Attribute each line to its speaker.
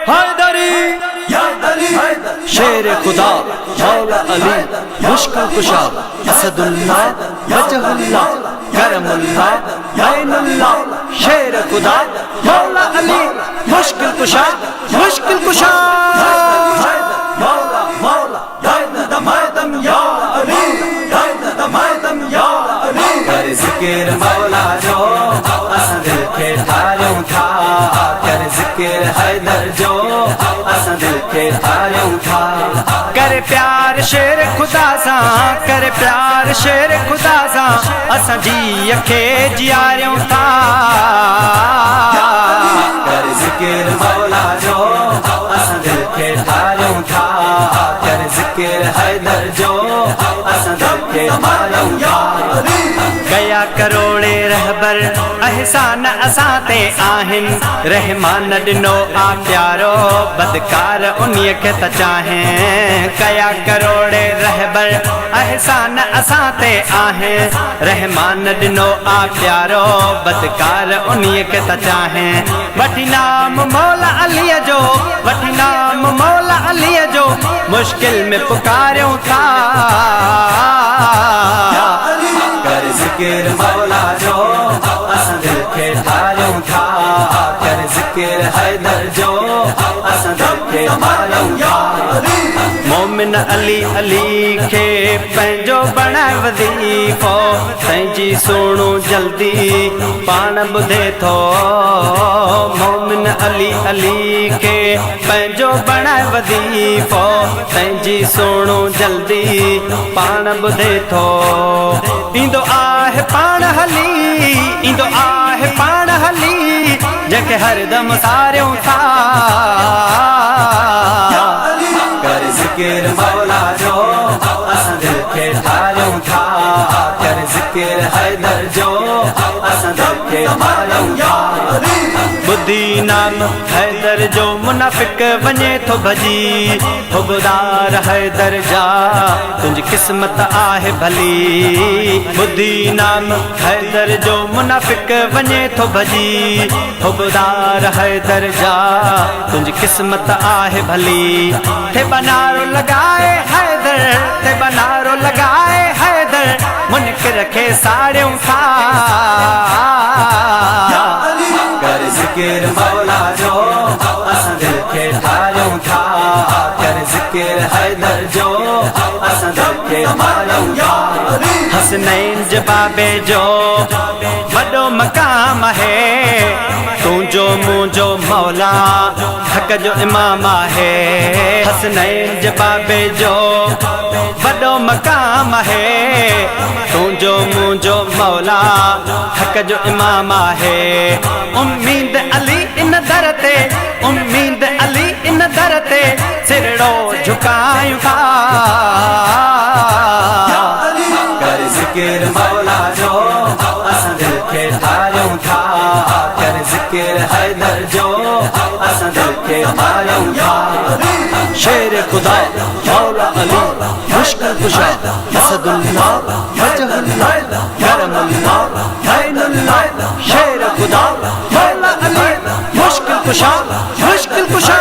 Speaker 1: हैदरी शेर खुदा मौला अली मुश्किल कुशा असदुल्लाह वजहुल्लाह करमुल्लाह ऐनुल्लाह शेर खुदा मौला अली मुश्किल कुशा मौला मौला दम या अली दम या अली कर जिक्र मौला जो असां दिल खे ठारियूं था कर जिक्र हैदर जो असां दिल खे ठारियूं था कर प्यार शेर खुदा सां कर प्यार शेर खुदा सां असां जी खे जियारियूं था कर जिक्र मौला जो असां दिल खे ठारियूं था कर जिक्र हैदर जो असां दिल खे ठारियूं था गया करोड़े रहबर एहसान असां ते आहिन रहमान ॾिनो आ प्यारो बदकार उन्हीअ खे त चाहें कया करोड़े रहबर एहसान असां ते आहिन रहमान ॾिनो आ प्यारो बदकार उन्हीअ खे त चाहें वठी नाम मौला अलीअ जो वठी नाम मौला अलीअ जो मुश्किल में पुकारियूं था कर जिक्र मौला जो असां दिल खे ठारियूं था कर जिक्र हैदर जो असां दिल खे ठारियूं था मोमिन अली अली खे पंहिंजो बणाए वज़ीफ़ो तंहिंजी सुणो जल्दी पाण ॿुधे थो मोमिन अली अली खे पंहिंजो बणाए वज़ीफ़ो तंहिंजी सुणो जल्दी पाण ॿुधे थो ईंदो आहे पाण हली ईंदो आहे पाण हली जंहिंखे हरदम सारियूं था कर जिक्र मौला जो असां दिल खे ठारियूं था कर जिक्र हैदर जो असां दिल खे ठारियूं था बुद्धि नाम हैदर जो मुनाफिक वञे थो भॼी हुबदार हैदर जा तुंहिंजी क़िस्मत आहे भली बुद्धि नाम हैदर जो मुनाफिक वञे थो भॼी हुबदार हैदर जा तुंहिंजी क़िस्मत आहे भली थे बनारो लगाए हैदर थे बनारो लगाए हैदर मुनकिर खे साड़ियूं था कर जिक्र मौला जो असां दिल खे ठारियूं था कर जिक्र हैदर जो असां दिल खे ठारियूं था हसनैन जे बाबे जो वॾो मक़ाम है तुंहिंजो मुंहिंजो मौला हक़ जो इमाम आहे हसनैन जे बाबे जो वॾो मक़ाम है तुंहिंजो मुंहिंजो मौला हक़ जो इमाम आहे उम्मीद अली इन दर ते उम्मीद अली इन दर ते सिरड़ो झुकायूं था कर जिक्र मौला जो असां दिल खे ठारियूं था कर जिक्र हैदर जो असां दिल खे ठारियूं था शेर खुदा मौला अली मुश्किल कुशा असदुल्लाह वजहुल्लाह करमुल्लाह ऐनुल्लाह शेर खुदा मौला अली मुश्किल कुशा